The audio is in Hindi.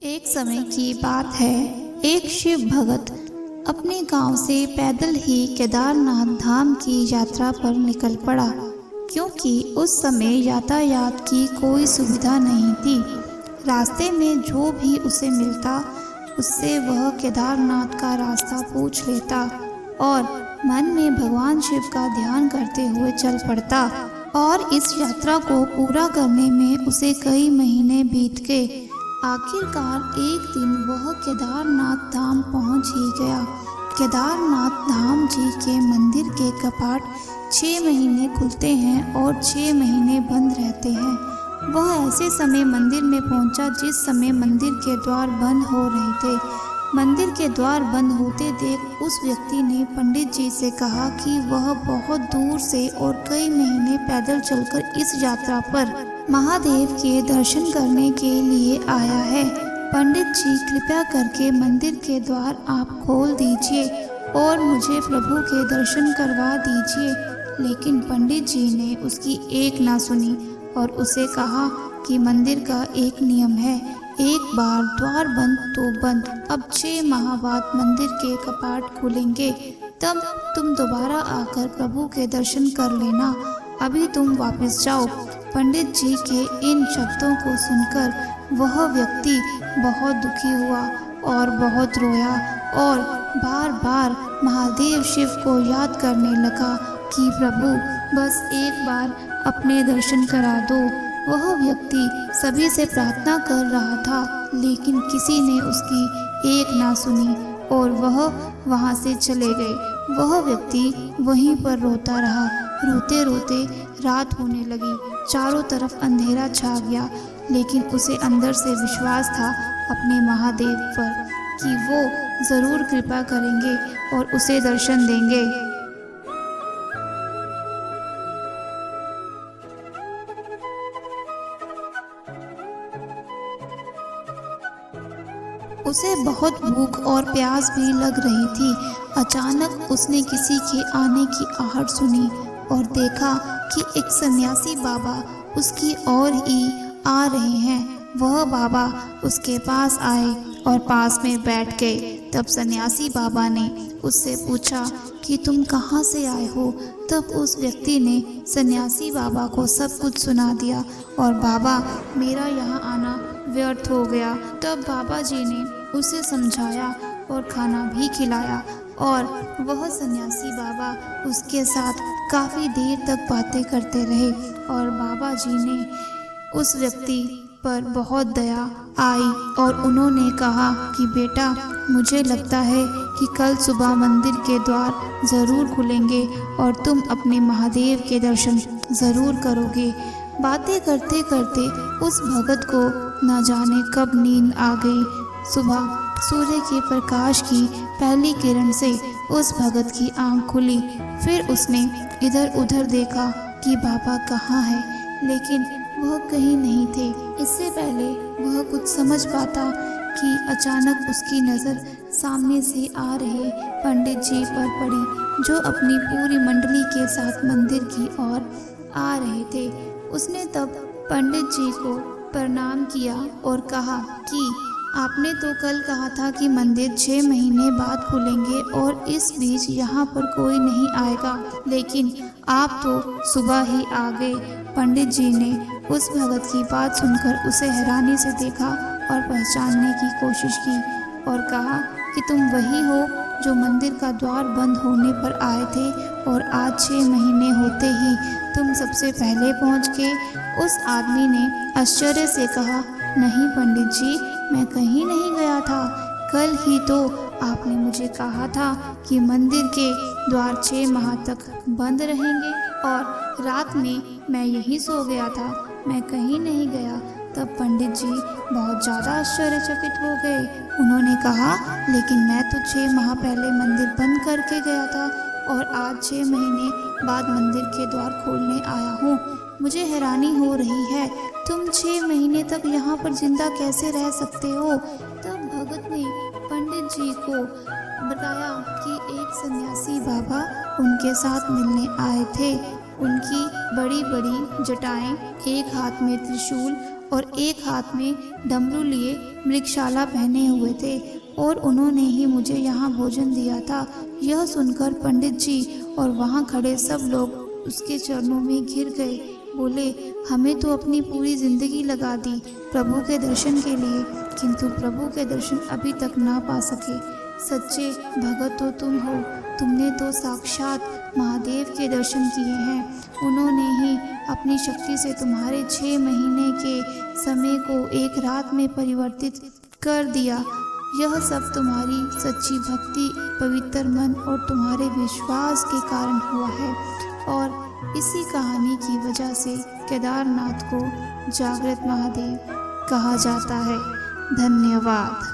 एक समय की बात है। एक शिव भगत अपने गांव से पैदल ही केदारनाथ धाम की यात्रा पर निकल पड़ा, क्योंकि उस समय यातायात की कोई सुविधा नहीं थी। रास्ते में जो भी उसे मिलता उससे वह केदारनाथ का रास्ता पूछ लेता और मन में भगवान शिव का ध्यान करते हुए चल पड़ता। और इस यात्रा को पूरा करने में उसे कई महीने बीत गए। आखिरकार एक दिन वह केदारनाथ धाम पहुंच ही गया। केदारनाथ धाम जी के मंदिर के कपाट 6 महीने खुलते हैं और 6 महीने बंद रहते हैं। वह ऐसे समय मंदिर में पहुंचा जिस समय मंदिर के द्वार बंद हो रहे थे। मंदिर के द्वार बंद होते देख उस व्यक्ति ने पंडित जी से कहा कि वह बहुत दूर से और कई महीने पैदल चलकर इस यात्रा पर महादेव के दर्शन करने के लिए आया है। पंडित जी, कृपया करके मंदिर के द्वार आप खोल दीजिए और मुझे प्रभु के दर्शन करवा दीजिए। लेकिन पंडित जी ने उसकी एक ना सुनी और उसे कहा कि मंदिर का एक नियम है, एक बार द्वार बंद तो बंद। अब 6 माह बाद मंदिर के कपाट खुलेंगे, तब तुम दोबारा आकर प्रभु के दर्शन कर लेना। अभी तुम वापस जाओ। पंडित जी के इन शब्दों को सुनकर वह व्यक्ति बहुत दुखी हुआ और बहुत रोया और बार बार महादेव शिव को याद करने लगा कि प्रभु बस एक बार अपने दर्शन करा दो। वह व्यक्ति सभी से प्रार्थना कर रहा था, लेकिन किसी ने उसकी एक ना सुनी और वह वहां से चले गए। वह व्यक्ति वहीं पर रोता रहा। रोते रोते रात होने लगी, चारों तरफ अंधेरा छा गया, लेकिन उसे अंदर से विश्वास था अपने महादेव पर कि वो ज़रूर कृपा करेंगे और उसे दर्शन देंगे। उसे बहुत भूख और प्यास भी लग रही थी। अचानक उसने किसी के आने की आहट सुनी और देखा कि एक सन्यासी बाबा उसकी ओर ही आ रहे हैं। वह बाबा उसके पास आए और पास में बैठ गए। तब सन्यासी बाबा ने उससे पूछा कि तुम कहाँ से आए हो। तब उस व्यक्ति ने सन्यासी बाबा को सब कुछ सुना दिया और बाबा, मेरा यहाँ आना व्यर्थ हो गया। तब बाबा जी ने उसे समझाया और खाना भी खिलाया और वह सन्यासी बाबा उसके साथ काफ़ी देर तक बातें करते रहे। और बाबा जी ने उस व्यक्ति पर बहुत दया आई और उन्होंने कहा कि बेटा, मुझे लगता है कि कल सुबह मंदिर के द्वार ज़रूर खुलेंगे और तुम अपने महादेव के दर्शन ज़रूर करोगे। बातें करते करते उस भगत को न जाने कब नींद आ गई। सुबह सूर्य के प्रकाश की पहली किरण से उस भगत की आंख खुली। फिर उसने इधर उधर देखा कि बाबा कहाँ है, लेकिन वह कहीं नहीं थे। इससे पहले वह कुछ समझ पाता कि अचानक उसकी नज़र सामने से आ रहे पंडित जी पर पड़ी, जो अपनी पूरी मंडली के साथ मंदिर की ओर आ रहे थे। उसने तब पंडित जी को प्रणाम किया और कहा कि आपने तो कल कहा था कि मंदिर 6 महीने बाद खुलेंगे और इस बीच यहाँ पर कोई नहीं आएगा, लेकिन आप तो सुबह ही आ गए। पंडित जी ने उस भगत की बात सुनकर उसे हैरानी से देखा और पहचानने की कोशिश की और कहा कि तुम वही हो जो मंदिर का द्वार बंद होने पर आए थे और आज 6 महीने होते ही तुम सबसे पहले पहुँच गए। उस आदमी ने आश्चर्य से कहा, नहीं पंडित जी, मैं कहीं नहीं गया था। कल ही तो आपने मुझे कहा था कि मंदिर के द्वार 6 माह तक बंद रहेंगे और रात में मैं यहीं सो गया था, मैं कहीं नहीं गया। तब पंडित जी बहुत ज़्यादा आश्चर्यचकित हो गए। उन्होंने कहा, लेकिन मैं तो 6 माह पहले मंदिर बंद करके गया था और आज 6 महीने बाद मंदिर के द्वार खोलने आया हूँ। मुझे हैरानी हो रही है, तुम 6 महीने तक यहाँ पर जिंदा कैसे रह सकते हो। तब भगत ने पंडित जी को बताया कि एक सन्यासी बाबा उनके साथ मिलने आए थे। उनकी बड़ी बड़ी जटाएं, एक हाथ में त्रिशूल और एक हाथ में डमरू लिए मृगशाला पहने हुए थे और उन्होंने ही मुझे यहाँ भोजन दिया था। यह सुनकर पंडित जी और वहाँ खड़े सब लोग उसके चरणों में घिर गए। बोले, हमें तो अपनी पूरी जिंदगी लगा दी प्रभु के दर्शन के लिए, किंतु प्रभु के दर्शन अभी तक ना पा सके। सच्चे भगत तो तुम हो, तुमने तो साक्षात महादेव के दर्शन किए हैं। उन्होंने ही अपनी शक्ति से तुम्हारे 6 महीने के समय को एक रात में परिवर्तित कर दिया। यह सब तुम्हारी सच्ची भक्ति, पवित्र मन और तुम्हारे विश्वास के कारण हुआ है। और इसी कहानी की वजह से केदारनाथ को जागृत महादेव कहा जाता है। धन्यवाद।